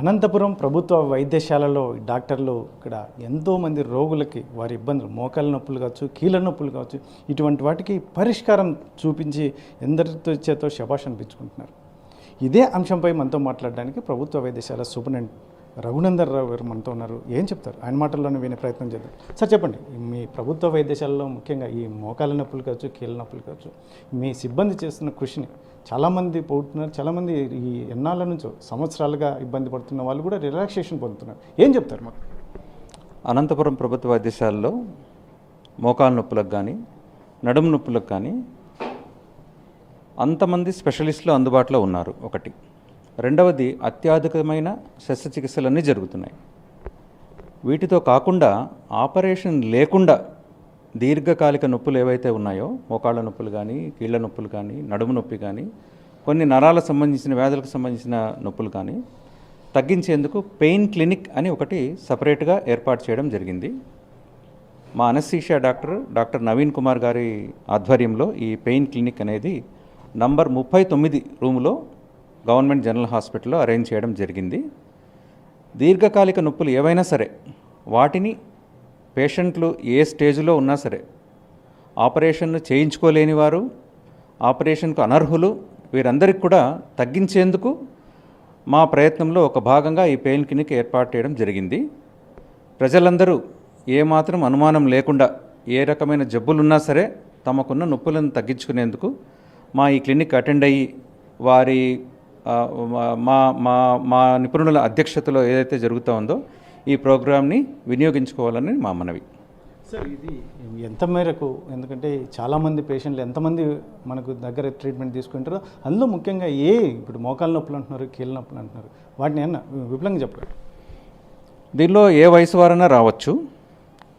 అనంతపురం ప్రభుత్వ వైద్యశాలలో డాక్టర్లు ఇక్కడ ఎంతోమంది రోగులకి వారి ఇబ్బందులు మోకాళ్ళ నొప్పులు కావచ్చు, కీళ్ళ నొప్పులు కావచ్చు, ఇటువంటి వాటికి పరిష్కారం చూపించి ఎందరితో చేతో శభాష్ అనిపించుకుంటున్నారు. ఇదే అంశంపై మనతో మాట్లాడడానికి ప్రభుత్వ వైద్యశాల సూపరింటెండెంట్ రఘునందన్ రావు గారు మనతో ఉన్నారు. ఏం చెప్తారు ఆయన మాటల్లోనే వినే ప్రయత్నం చేద్దాం. సార్ చెప్పండి, మీ ప్రభుత్వ వైద్యశాలలో ముఖ్యంగా ఈ మోకాళ్ళ నొప్పులు కావచ్చు, కీళ్ళ నొప్పులు కావచ్చు, మీ సిబ్బంది చేస్తున్న కృషిని చాలామంది పోతున్నారు. చాలామంది ఈ ఎన్నాళ్ళ నుంచో సంవత్సరాలుగా ఇబ్బంది పడుతున్న వాళ్ళు కూడా రిలాక్సేషన్ పొందుతున్నారు. ఏం చెప్తారు మాకు? అనంతపురం ప్రభుత్వ వైద్యశాలలో మోకాళ్ళ నొప్పులకు కానీ నడుము నొప్పులకు కానీ అంతమంది స్పెషలిస్టులు అందుబాటులో ఉన్నారు. ఒకటి. రెండవది, అత్యాధికమైన శస్త్రచికిత్సలన్నీ జరుగుతున్నాయి. వీటితో కాకుండా ఆపరేషన్ లేకుండా దీర్ఘకాలిక నొప్పులు ఏవైతే ఉన్నాయో, మోకాళ్ళ నొప్పులు కానీ, కీళ్ళ నొప్పులు కానీ, నడుము నొప్పి కానీ, కొన్ని నరాలకు సంబంధించిన వ్యాధులకు సంబంధించిన నొప్పులు కానీ తగ్గించేందుకు పెయిన్ క్లినిక్ అని ఒకటి సపరేట్గా ఏర్పాటు చేయడం జరిగింది. మా అనస్థీషియా డాక్టర్ నవీన్ కుమార్ గారి ఆధ్వర్యంలో ఈ పెయిన్ క్లినిక్ అనేది నంబర్ 39 రూములో గవర్నమెంట్ జనరల్ హాస్పిటల్లో అరేంజ్ చేయడం జరిగింది. దీర్ఘకాలిక నొప్పులు ఏవైనా సరే వాటిని పేషెంట్లు ఏ స్టేజ్లో ఉన్నా సరే, ఆపరేషన్ను చేయించుకోలేని వారు, ఆపరేషన్కు అనర్హులు, వీరందరికీ కూడా తగ్గించేందుకు మా ప్రయత్నంలో ఒక భాగంగా ఈ పెయిన్ క్లినిక్ ఏర్పాటు చేయడం జరిగింది. ప్రజలందరూ ఏమాత్రం అనుమానం లేకుండా ఏ రకమైన జబ్బులున్నా సరే తమకున్న నొప్పులను తగ్గించుకునేందుకు మా ఈ క్లినిక్ అటెండ్ అయ్యి వారి మా మా మా నిపుణుల అధ్యక్షతలో ఏదైతే జరుగుతూ ఉందో ఈ ప్రోగ్రామ్ని వినియోగించుకోవాలని మా మనవి. సార్, ఇది ఎంత మేరకు, ఎందుకంటే చాలామంది పేషెంట్లు ఎంతమంది మనకు దగ్గర ట్రీట్మెంట్ తీసుకుంటారో అందులో ముఖ్యంగా ఇప్పుడు మోకాళ్ళ నొప్పులు అంటున్నారు, కీళ్ళ నొప్పులు అంటున్నారు, వాటిని ఏమన్నా విపులంగా చెప్పారు? దీనిలో ఏ వయసు వారైనా రావచ్చు,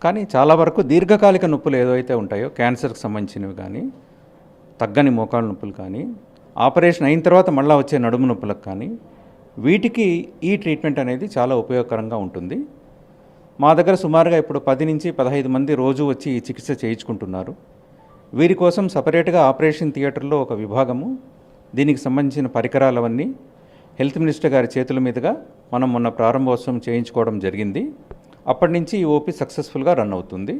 కానీ చాలా వరకు దీర్ఘకాలిక నొప్పులు ఏదైతే ఉంటాయో, క్యాన్సర్కి సంబంధించినవి కానీ, తగ్గని మోకాళ్ళ నొప్పులు కానీ, ఆపరేషన్ అయిన తర్వాత మళ్ళీ వచ్చే నడుము నొప్పులకు కానీ, వీటికి ఈ ట్రీట్మెంట్ అనేది చాలా ఉపయోగకరంగా ఉంటుంది. మా దగ్గర సుమారుగా ఇప్పుడు 10 నుంచి 15 మంది రోజు వచ్చి ఈ చికిత్స చేయించుకుంటున్నారు. వీరి కోసం సపరేట్గా ఆపరేషన్ థియేటర్లో ఒక విభాగము, దీనికి సంబంధించిన పరికరాలవన్నీ హెల్త్ మినిస్టర్ గారి చేతుల మీదుగా మనం మొన్న ప్రారంభోత్సవం చేయించుకోవడం జరిగింది. అప్పటి నుంచి ఈ ఓపీ సక్సెస్ఫుల్గా రన్ అవుతుంది.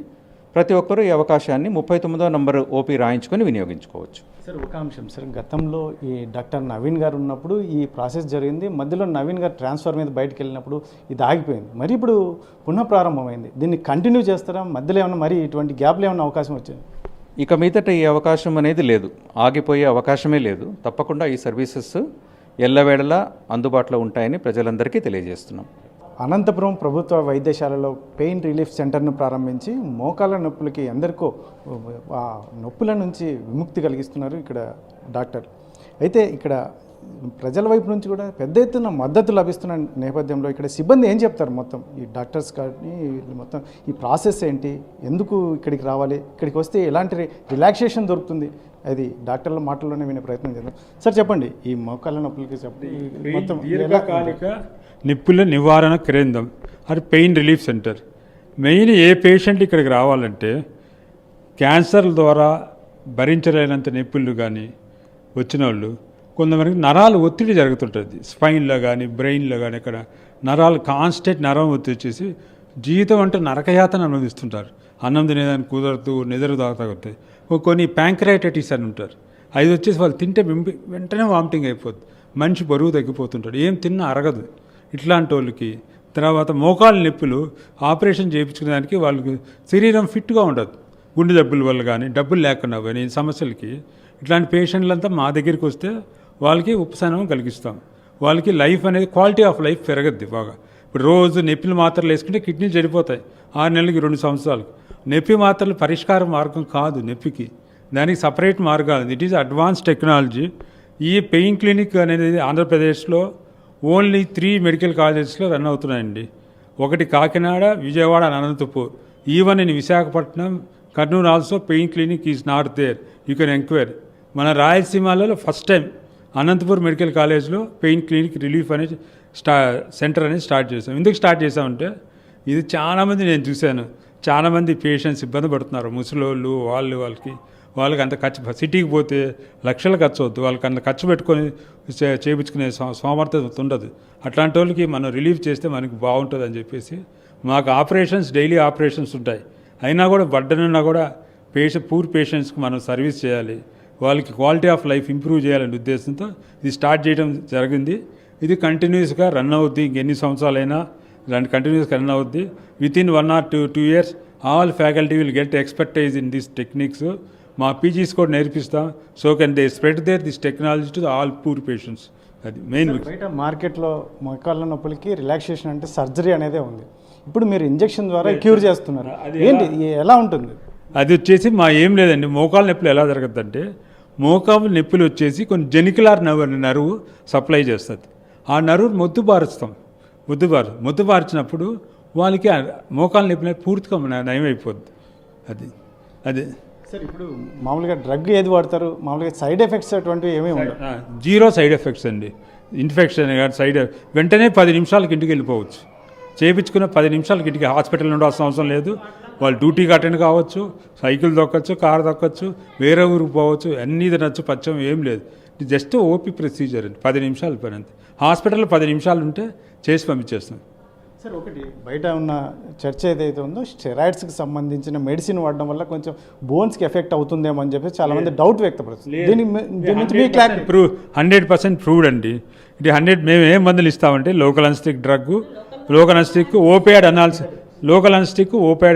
ప్రతి ఒక్కరూ ఈ అవకాశాన్ని 39వ నంబర్ ఓపీ రాయించుకొని వినియోగించుకోవచ్చు. సార్, ఒక అంశం సార్, గతంలో ఈ డాక్టర్ నవీన్ గారు ఉన్నప్పుడు ఈ ప్రాసెస్ జరిగింది. మధ్యలో నవీన్ గారు ట్రాన్స్ఫర్ మీద బయటకు వెళ్ళినప్పుడు ఇది ఆగిపోయింది. మరి ఇప్పుడు పునః ప్రారంభమైంది. దీన్ని కంటిన్యూ చేస్తారా? మధ్యలో ఏమన్నా మరి ఇటువంటి గ్యాప్లో ఏమన్నా అవకాశం వచ్చింది? ఇక మీదట ఈ అవకాశం అనేది లేదు, ఆగిపోయే అవకాశమే లేదు. తప్పకుండా ఈ సర్వీసెస్ ఎల్లవేళలా అందుబాటులో ఉంటాయని ప్రజలందరికీ తెలియజేస్తున్నాం. అనంతపురం ప్రభుత్వ వైద్యశాలలో పెయిన్ రిలీఫ్ సెంటర్ను ప్రారంభించి మోకాళ్ళ నొప్పులకి అందరికో ఆ నొప్పుల నుంచి విముక్తి కలిగిస్తున్నారు ఇక్కడ డాక్టర్. అయితే ఇక్కడ ప్రజల వైపు నుంచి కూడా పెద్ద ఎత్తున మద్దతు లభిస్తున్న నేపథ్యంలో ఇక్కడ సిబ్బంది ఏం చెప్తారు? మొత్తం ఈ డాక్టర్స్ కానీ మొత్తం ఈ ప్రాసెస్ ఏంటి, ఎందుకు ఇక్కడికి రావాలి, ఇక్కడికి వస్తే ఎలాంటి రిలాక్సేషన్ దొరుకుతుంది, అది డాక్టర్ల మాటల్లోనే వినే ప్రయత్నం చేద్దాం. సార్ చెప్పండి, ఈ మోకాళ్ళ నొప్పులకి చెప్పండి మొత్తం. దీర్ఘకాలిక నొప్పుల నివారణ కేంద్రం అది పెయిన్ రిలీఫ్ సెంటర్. మెయిన్ ఏ పేషెంట్ ఇక్కడికి రావాలంటే క్యాన్సర్ ద్వారా భరించలేనంత నొప్పులు కానీ వచ్చిన వాళ్ళు, కొంతమందికి నరాలు ఒత్తిడి జరుగుతుంటుంది, స్పైన్లో కానీ బ్రెయిన్లో కానీ. ఇక్కడ నరాలు కాన్స్టెంట్ నరం ఒత్తిడి వచ్చేసి జీవితం అంటే నరకయాతన అనుభవిస్తుంటారు. అన్నం తినేదానికి కుదరదు, నిద్ర తాగుతాయి. కొన్ని ప్యాంక్రైటిస్ అని ఉంటారు, అది వచ్చేసి వాళ్ళు తింటే వెంటనే వామిటింగ్ అయిపోతుంది, మనిషి బరువు తగ్గిపోతుంటాడు, ఏం తిన్నా అరగదు. ఇట్లాంటి వాళ్ళకి తర్వాత మోకాళ్ళ నొప్పులు ఆపరేషన్ చేయించుకునేదానికి వాళ్ళకి శరీరం ఫిట్గా ఉండదు, గుండె జబ్బుల వల్ల కానీ డబ్బులు లేకుండా కానీ సమస్యలకి. ఇట్లాంటి పేషెంట్లంతా మా దగ్గరికి వస్తే వాళ్ళకి ఉపశమనం కలిగిస్తాం. వాళ్ళకి లైఫ్ అనేది క్వాలిటీ ఆఫ్ లైఫ్ పెరగద్ది బాగా. ఇప్పుడు రోజు నొప్పులు మాత్రలు వేసుకుంటే కిడ్నీలు చెడిపోతాయి 6 నెలలకి 2 సంవత్సరాలకు. నొప్పి మాత్రలు పరిష్కార మార్గం కాదు నొప్పికి, దానికి సపరేట్ మార్గాలు. It is advance technology. ఈ పెయిన్ క్లినిక్ అనేది ఆంధ్రప్రదేశ్లో ఓన్లీ 3 మెడికల్ కాలేజెస్లో రన్ అవుతున్నాయండి. ఒకటి Kakinada, Vijayawada, Anantapur. Even in Visakhapatnam, Kurnool also pain clinic is not there, you can enquiry. మన రాయలసీమలో ఫస్ట్ టైం అనంతపూర్ మెడికల్ కాలేజ్లో పెయిన్ క్లినిక్ రిలీఫ్ అనేది సెంటర్ అనేది స్టార్ట్ చేసాం. ఎందుకు స్టార్ట్ చేసామంటే ఇది చాలామంది నేను చూశాను, చాలామంది పేషెంట్స్ ఇబ్బంది పడుతున్నారు, ముసలోళ్ళు వాళ్ళకి వాళ్ళకి అంత ఖర్చు, సిటీకి పోతే లక్షలు ఖర్చు అవుద్ది, వాళ్ళకి అంత ఖర్చు పెట్టుకొని చేయించుకునే సామర్థ్యం ఉండదు. అట్లాంటి వాళ్ళకి మనం రిలీఫ్ చేస్తే మనకి బాగుంటుంది అని చెప్పేసి మాకు ఆపరేషన్స్, డైలీ ఆపరేషన్స్ ఉంటాయి. అయినా కూడా బర్డెన్ ఉన్నా కూడా పూర్ పేషెంట్స్కి మనం సర్వీస్ చేయాలి, వాళ్ళకి క్వాలిటీ ఆఫ్ లైఫ్ ఇంప్రూవ్ చేయాలనే ఉద్దేశంతో ఇది స్టార్ట్ చేయడం జరిగింది. ఇది కంటిన్యూస్గా రన్ అవుద్ది. ఇంకెన్ని సంవత్సరాలైనా దాన్ని కంటిన్యూస్గా రన్ అవుద్ది. Within 1 or 2 years all faculty will get expertise in this techniques. మా పీజీస్ కూడా నేర్పిస్తాం. So can they spread this technology to all poor patients. అది మెయిన్. బయట మార్కెట్లో మోకాళ్ళ నొప్పులకి రిలాక్సేషన్ అంటే సర్జరీ అనేదే ఉంది. ఇప్పుడు మీరు ఇంజెక్షన్ ద్వారా క్యూర్ చేస్తున్నారు. ఏంటి, ఎలా ఉంటుంది? అది వచ్చేసి మా ఏం లేదండి. మోకాళ్ళ నొప్పులు ఎలా జరుగుతుందంటే, మోకాళ్ళ నొప్పులు వచ్చేసి కొన్ని జెనికులార్ నరువు సప్లై చేస్తుంది. ఆ నరువు మొద్దుబారుస్తాం. మొద్దుబార్చినప్పుడు వాళ్ళకి మోకాళ్ళ నొప్పి పూర్తిగా నయమైపోద్ది. అది సార్, ఇప్పుడు మామూలుగా డ్రగ్ ఏది వాడతారు? మామూలుగా సైడ్ ఎఫెక్ట్స్ అటువంటివి ఏమీ ఉండవు. 0 సైడ్ ఎఫెక్ట్స్ అండి. ఇన్ఫెక్షన్ సైడ్ వెంటనే 10 నిమిషాలకి ఇంటికి వెళ్ళిపోవచ్చు. చేయించుకున్న 10 నిమిషాలకి ఇంటికి, హాస్పిటల్ ఉండాల్సిన అవసరం లేదు. వాళ్ళు డ్యూటీకి అటెండ్ కావచ్చు, సైకిల్ దొక్కచ్చు, కారు దొక్కచ్చు, వేరే ఊరికి పోవచ్చు, అన్నీ తినచ్చు, పచ్చం ఏం లేదు. జస్ట్ ఓపీ ప్రొసీజర్ అండి. 10 నిమిషాలు పని అంతే. హాస్పిటల్లో 10 నిమిషాలు ఉంటే చేసి పంపించేస్తాం. సార్, ఒకటి బయట ఉన్న చర్చ ఏదైతే ఉందో, స్టెరాయిడ్స్కి సంబంధించిన మెడిసిన్ వాడడం వల్ల కొంచెం బోన్స్కి ఎఫెక్ట్ అవుతుందేమో అని చెప్పి చాలామంది డౌట్ వ్యక్తపరుస్తుంది. దీని నుంచి మీ క్లారిటీ? 100% ప్రూవ్డ్ అండి. ఇది 100. మేము ఏం మందులు ఇస్తామంటే local anaesthetic drug, local anaesthetic, opioid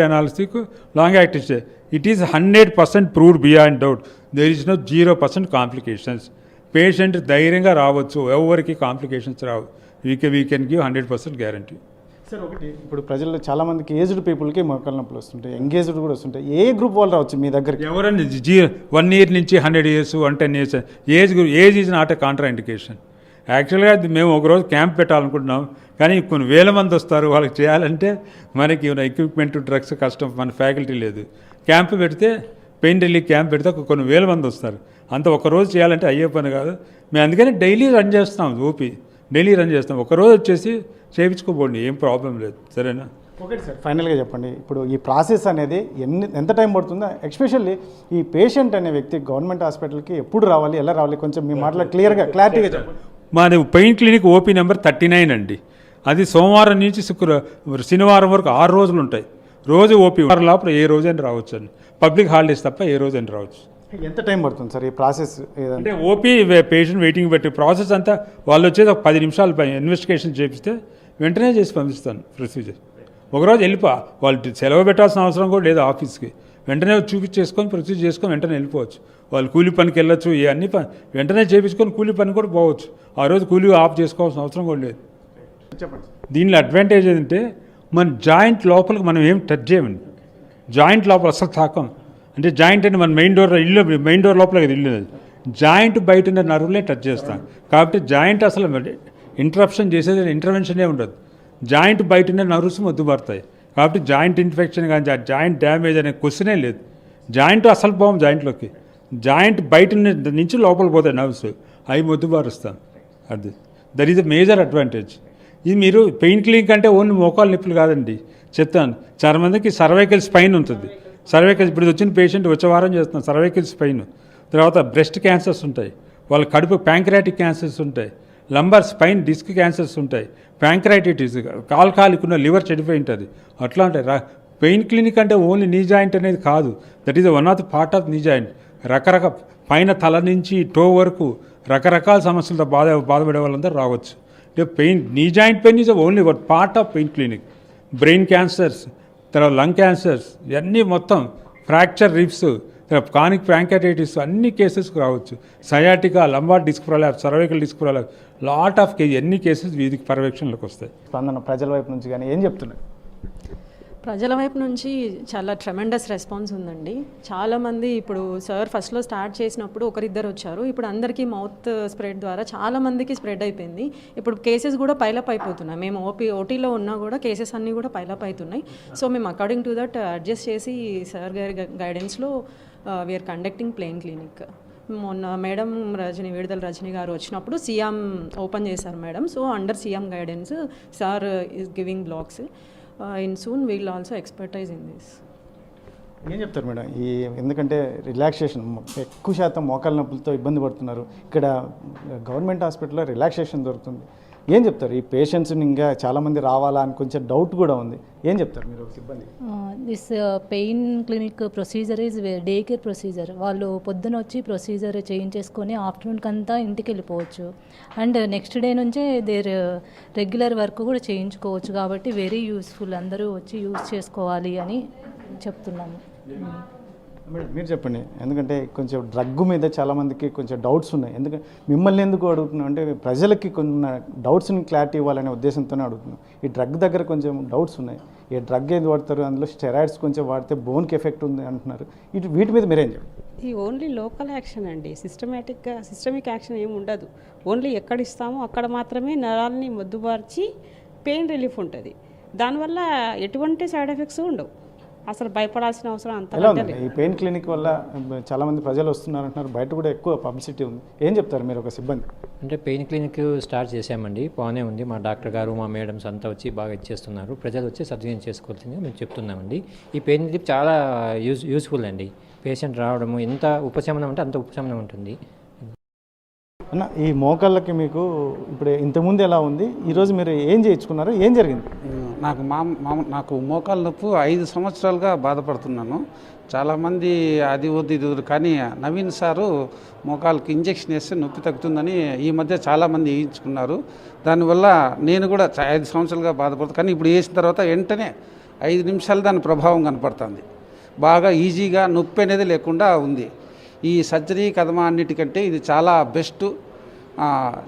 analgesic, long active. It is 100% proved beyond doubt. There is no 0% complications. Patient ధైర్యంగా రావచ్చు, ఎవరికి కాంప్లికేషన్స్ రావు. We can give 100% guarantee. Sir, ఒకటి ఇప్పుడు ప్రజల్లో చాలామందికి ఏజ్డ్ పీపుల్కి మోకాళ్ళ నొప్పులు వస్తుంటాయి, ఎంగేజ్డ్ కూడా వస్తుంటాయి. ఏ గ్రూప్ వాళ్ళు రావచ్చు మీ దగ్గరికి? ఎవరన్నా 1 year నుంచి 100 years, 110 years. Age is not a Contra indication. యాక్చువల్గా మేము ఒకరోజు క్యాంప్ పెట్టాలనుకుంటున్నాం, కానీ కొన్ని వేల మంది వస్తారు. వాళ్ళకి చేయాలంటే మనకి ఎక్విప్మెంట్, డ్రగ్స్ కష్టం, మన ఫ్యాకల్టీ లేదు. క్యాంప్ పెడితే, పెయిన్ రిలీఫ్ క్యాంప్ పెడితే కొన్ని వేల మంది వస్తారు. అంత ఒకరోజు చేయాలంటే అయ్యే పని కాదు. మేము అందుకని డైలీ రన్ చేస్తాం. ఓపీ డైలీ రన్ చేస్తాం. ఒకరోజు వచ్చేసి చేయించుకోబోండి, ఏం ప్రాబ్లం లేదు. సరేనా? ఓకే సార్, ఫైనల్గా చెప్పండి, ఇప్పుడు ఈ ప్రాసెస్ అనేది ఎంత టైం పడుతుందో, ఎస్పెషల్లీ ఈ పేషెంట్ అనే వ్యక్తి గవర్నమెంట్ హాస్పిటల్కి ఎప్పుడు రావాలి, ఎలా రావాలి, కొంచెం మీ మాటలో క్లారిటీగా చెప్పండి. మాది పెయిన్ క్లినిక్ ఓపీ నెంబర్ 39 అండి. అది సోమవారం నుంచి శనివారం వరకు 6 రోజులు ఉంటాయి. రోజు ఓపీ లోపల ఏ రోజైనా రావచ్చు అండి. పబ్లిక్ హాలిడేస్ తప్ప ఏ రోజైనా రావచ్చు. ఎంత టైం పడుతుంది సార్ ఈ ప్రాసెస్? అంటే ఓపీ పేషెంట్ వెయిటింగ్ పెట్టి ప్రాసెస్ అంతా వాళ్ళు వచ్చేది ఒక 10 నిమిషాలు ఇన్వెస్టిగేషన్ చేపిస్తే వెంటనే చేసి పంపిస్తాను ప్రొసీజర్. ఒకరోజు వాళ్ళు సెలవు పెట్టాల్సిన అవసరం కూడా లేదు. ఆఫీస్కి వెంటనే చూపించేసుకొని ప్రొసీజర్ చేసుకొని వెంటనే వెళ్ళిపోవచ్చు. వాళ్ళు కూలి పనికి వెళ్ళొచ్చు, అన్ని వెంటనే చేయించుకొని కూలి పని కూడా పోవచ్చు. ఆ రోజు కూలీ ఆఫ్ చేసుకోవాల్సిన అవసరం కూడా లేదు. చెప్పండి. దీనిలో అడ్వాంటేజ్ ఏంటంటే, మన జాయింట్ లోపలికి మనం ఏం టచ్ చేయమండి. జాయింట్ లోపల అసలు తాకం. అంటే జాయింట్ అంటే మన మెయిన్ డోర్ లోపల ఇల్లు, జాయింట్ బయట ఉన్న నరువులే టచ్ చేస్తాం. కాబట్టి జాయింట్ అసలు ఇంటరప్షన్ చేసేది ఇంటర్వెన్షనే ఉండదు. జాయింట్ బయట ఉన్న నర్వ్స్ మొద్దుపడతాయి. కాబట్టి జాయింట్ ఇన్ఫెక్షన్ కానీ జాయింట్ డ్యామేజ్ అనే క్వశ్చనే లేదు. జాయింట్ అసలు పోవం జాయింట్లోకి. జాయింట్ బయట నుంచి లోపల పోతాయి నర్వ్స్, అవి మొద్దుబారుస్తాం. That is the major advantage. ఇది మీరు పెయిన్ క్లినిక్ అంటే ఓన్లీ మోకాలు నొప్పులు కాదండి, చెప్తాను. చాలా మందికి సర్వైకల్ స్పైన్ ఉంటుంది. సర్వైకల్ ఇప్పుడు వచ్చిన పేషెంట్ వచ్చే వారం చేస్తున్నాం. సర్వైకల్ స్పైన్, తర్వాత బ్రెస్ట్ క్యాన్సర్స్ ఉంటాయి, వాళ్ళ కడుపు ప్యాంక్రాటిక్ క్యాన్సర్స్ ఉంటాయి, లంబర్ స్పైన్ డిస్క్ క్యాన్సర్స్ ఉంటాయి, ప్యాంక్రైటిటిస్, కాలికున్న లివర్ చెడిపోయి ఉంటుంది. అట్లా ఉంటాయి. పెయిన్ క్లినిక్ అంటే ఓన్లీ నీ జాయింట్ అనేది కాదు. That is one of the part of knee joint. రకరకాల పైన తల నుంచి టో వరకు రకరకాల సమస్యలతో బాధపడే వాళ్ళందరూ రావచ్చు. Knee joint pain is only one part of pain clinic. Brain cancers, తర్వాత లంగ్ క్యాన్సర్స్, ఇవన్నీ మొత్తం ఫ్రాక్చర్ రిబ్స్, కానిక్ ప్యాంక్రైటిస్ అన్ని కేసెస్కి రావచ్చు. Sciatica, lumbar disc prolapse, cervical disc prolapse, lot of ఎన్ని కేసెస్ వీధికి పర్యవేక్షణలోకి వస్తాయి. స్పందన ప్రజల వైపు నుంచి కానీ ఏం చెప్తున్నారు? ప్రజల వైపు నుంచి చాలా ట్రెమెండస్ రెస్పాన్స్ ఉందండి. చాలామంది ఇప్పుడు సార్ ఫస్ట్లో స్టార్ట్ చేసినప్పుడు ఒకరిద్దరు వచ్చారు, ఇప్పుడు అందరికీ మౌత్ స్ప్రెడ్ ద్వారా చాలామందికి స్ప్రెడ్ అయిపోయింది. ఇప్పుడు కేసెస్ కూడా పైలప్ అయిపోతున్నాయి. మేము ఓటీలో ఉన్నా కూడా కేసెస్ అన్నీ కూడా పైలప్ అవుతున్నాయి. సో మేము అకార్డింగ్ టు దట్ అడ్జస్ట్ చేసి సార్ గారి గైడెన్స్లో వీఆర్ కండక్టింగ్ ప్లెయిన్ క్లినిక్. మొన్న మేడం విడుదల రజని గారు వచ్చినప్పుడు సీఎం ఓపెన్ చేశారు madam. So under CM guidance sir is giving blocks. In soon we will also expertise in this. ఏం చెప్తారు మేడం ఈ ఎందుకంటే రిలాక్సేషన్ ఎక్కువ శాతం మోకాల నొప్పులతో ఇబ్బంది పడుతున్నారు, ఇక్కడ గవర్నమెంట్ హాస్పిటల్లో రిలాక్సేషన్ దొరుకుతుంది, ఏం చెప్తారు ఈ పేషెంట్స్ని ఇంకా చాలామంది రావాలా అని కొంచెం డౌట్ కూడా ఉంది, ఏం చెప్తారు మీరు సిబ్బంది? This pain clinic procedure is day care procedure. వాళ్ళు పొద్దున వచ్చి ప్రొసీజర్ చేయించేసుకొని ఆఫ్టర్నూన్కి అంతా ఇంటికి వెళ్ళిపోవచ్చు అండ్ నెక్స్ట్ డే నుంచే దేర్ రెగ్యులర్ వర్క్ కూడా చేయించుకోవచ్చు. కాబట్టి వెరీ యూస్ఫుల్, అందరూ వచ్చి యూజ్ చేసుకోవాలి అని చెప్తున్నాము. మేడం మీరు చెప్పండి, ఎందుకంటే కొంచెం డ్రగ్ మీద చాలామందికి కొంచెం డౌట్స్ ఉన్నాయి, ఎందుకంటే మిమ్మల్ని ఎందుకు అడుగుతున్నాం అంటే ప్రజలకి కొన్ని డౌట్స్ని క్లారిటీ ఇవ్వాలనే ఉద్దేశంతోనే అడుగుతున్నాం. ఈ డ్రగ్ దగ్గర కొంచెం డౌట్స్ ఉన్నాయి, ఈ డ్రగ్ ఏది వాడతారు, అందులో స్టెరాయిడ్స్ కొంచెం వాడితే బోన్కి ఎఫెక్ట్ ఉంది అంటున్నారు, వీటి మీద మీరేం చెప్పండి? ఇది ఓన్లీ లోకల్ యాక్షన్ అండి, సిస్టమిక్ యాక్షన్ ఏమి ఉండదు. ఓన్లీ ఎక్కడ ఇస్తామో అక్కడ మాత్రమే నరాలని మొద్దుబార్చి పెయిన్ రిలీఫ్ ఉంటుంది. దానివల్ల ఎటువంటి సైడ్ ఎఫెక్ట్స్ ఉండవు, అసలు భయపడాల్సిన అవసరం ఎలా అంత ఉంది ఈ పెయిన్ క్లినిక్ వల్ల చాలామంది ప్రజలు వస్తున్నారు అంటున్నారు, బయట కూడా ఎక్కువ పబ్లిసిటీ ఉంది, ఏం చెప్తారు మీరు ఒక సిబ్బంది? అంటే పెయిన్ క్లినిక్ స్టార్ట్ చేసామండి, బాగానే ఉంది. మా డాక్టర్ గారు మా మేడమ్స్ అంతా వచ్చి బాగా ఇచ్చేస్తున్నారు. ప్రజలు వచ్చి సద్వినియోగం చేసుకోవాల్సిందిగా మేము చెప్తున్నామండి. ఈ పెయిన్ రిలీఫ్ చాలా యూస్ఫుల్ అండి. పేషెంట్ రావడము ఎంత ఉపశమనం అంటే అంత ఉపశమనం ఉంటుంది. అన్న ఈ మోకాళ్ళకి మీకు ఇప్పుడు ఇంతకుముందు ఎలా ఉంది, ఈరోజు మీరు ఏం చేయించుకున్నారు, ఏం జరిగింది? నాకు మోకాలు నొప్పి 5 సంవత్సరాలుగా బాధపడుతున్నాను. చాలామంది అది వద్దు ఇది వద్దు, కానీ నవీన్ సారు మోకాళ్ళకి ఇంజెక్షన్ వేస్తే నొప్పి తగ్గుతుందని ఈ మధ్య చాలామంది వేయించుకున్నారు. దానివల్ల నేను కూడా 5 సంవత్సరాలుగా బాధపడుతాను, కానీ ఇప్పుడు వేసిన తర్వాత వెంటనే 5 నిమిషాలు దాని ప్రభావం కనపడుతుంది. బాగా ఈజీగా నొప్పి అనేది లేకుండా ఉంది. ఈ సర్జరీ కదమా అన్నిటికంటే ఇది చాలా బెస్ట్.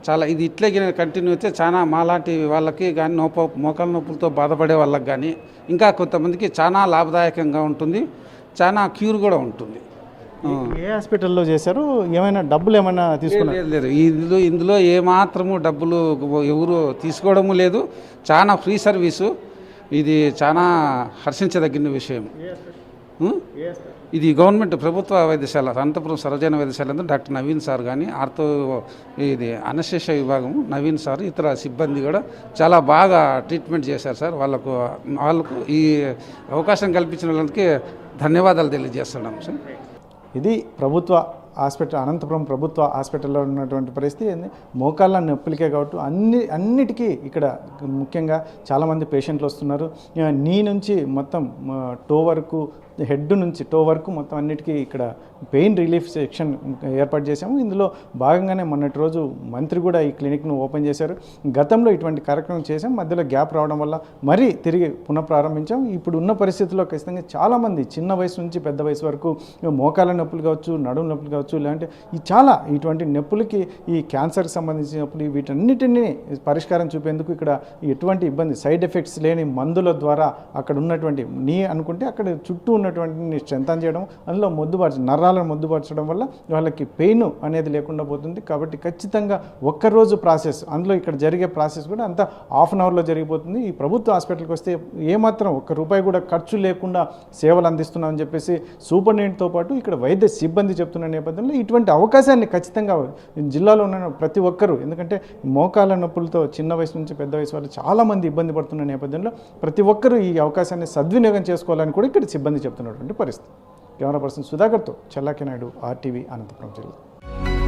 చాలా ఇది ఇట్లే కంటిన్యూ అయితే చాలా మాలాంటి వాళ్ళకి కానీ మోకాల నొప్పులతో బాధపడే వాళ్ళకి కానీ ఇంకా కొంతమందికి చాలా లాభదాయకంగా ఉంటుంది, చాలా క్యూర్ కూడా ఉంటుంది. ఏ హాస్పిటల్లో చేశారు, ఏమైనా డబ్బులు ఏమైనా తీసుకున్నారు? లేదు, ఇందులో ఏమాత్రము డబ్బులు ఎవరు తీసుకోవడము లేదు, చాలా ఫ్రీ సర్వీసు. ఇది చాలా హర్షించదగిన విషయం. ఇది గవర్నమెంట్ ప్రభుత్వ వైద్యశాల అనంతపురం సర్వజన వైద్యశాల డాక్టర్ నవీన్ సార్ కానీ ఇది అనస్థీషియా విభాగం నవీన్ సార్ ఇతర సిబ్బంది కూడా చాలా బాగా ట్రీట్మెంట్ చేశారు సార్. వాళ్ళకు ఈ అవకాశం కల్పించిన వాళ్ళకి ధన్యవాదాలు తెలియజేస్తున్నాం సార్. ఇది ప్రభుత్వ హాస్పిటల్, అనంతపురం ప్రభుత్వ హాస్పిటల్లో ఉన్నటువంటి పరిస్థితి. మోకాళ్ళ నొప్పులకే కాబట్టి అన్నిటికీ ఇక్కడ ముఖ్యంగా చాలామంది పేషెంట్లు వస్తున్నారు. నీ నుంచి మొత్తం టో వరకు, హెడ్ నుంచి టో వరకు మొత్తం అన్నిటికీ ఇక్కడ పెయిన్ రిలీఫ్ సెక్షన్ ఏర్పాటు చేశాము. ఇందులో భాగంగానే మొన్నటి రోజు మంత్రి కూడా ఈ క్లినిక్ను ఓపెన్ చేశారు. గతంలో ఇటువంటి కార్యక్రమం చేశాం, మధ్యలో గ్యాప్ రావడం వల్ల మరీ తిరిగి పునఃప్రారంభించాం. ఇప్పుడు ఉన్న పరిస్థితుల్లో ఖచ్చితంగా చాలామంది చిన్న వయసు నుంచి పెద్ద వయసు వరకు మోకాళ్ళ నొప్పులు కావచ్చు, నడుము నొప్పులు కావచ్చు, ఇలాంటి చాలా ఇటువంటి నొప్పులకి ఈ క్యాన్సర్కి సంబంధించిన నొప్పులు వీటన్నిటినీ పరిష్కారం చూపేందుకు ఇక్కడ ఎటువంటి ఇబ్బంది సైడ్ ఎఫెక్ట్స్ లేని మందుల ద్వారా అక్కడ ఉన్నటువంటి అనుకుంటే అక్కడ చుట్టూ ఉన్నటువంటి స్ట్రెంథన్ చేయడం, అందులో నరాలను మొద్దుపరచడం వల్ల వాళ్ళకి పెయిన్ అనేది లేకుండా పోతుంది. కాబట్టి ఖచ్చితంగా ఒక్కరోజు ప్రాసెస్, అందులో ఇక్కడ జరిగే ప్రాసెస్ కూడా అంతా ½ అన్ అవర్లో జరిగిపోతుంది. ఈ ప్రభుత్వ హాస్పిటల్కి వస్తే ఏమాత్రం ₹1 కూడా ఖర్చు లేకుండా సేవలు అందిస్తున్నామని చెప్పేసి సూపరింటెండెంట్తో పాటు ఇక్కడ వైద్య సిబ్బంది చెప్తున్న నేపథ్యంలో ఇటువంటి అవకాశాన్ని ఖచ్చితంగా జిల్లాలో ఉన్న ప్రతి ఒక్కరూ, ఎందుకంటే మోకాళ్ళ నొప్పులతో చిన్న వయసు నుంచి పెద్ద వయసు వాళ్ళు చాలామంది ఇబ్బంది పడుతున్న నేపథ్యంలో ప్రతి ఒక్కరూ ఈ అవకాశాన్ని సద్వినియోగం చేసుకోవాలని కూడా ఇక్కడ సిబ్బంది చెప్తున్నటువంటి పరిస్థితి. కెమెరా పర్సన్ సుధాకర్తో చల్లాకి నాయుడు, RTV, అనంతపురం జిల్లా.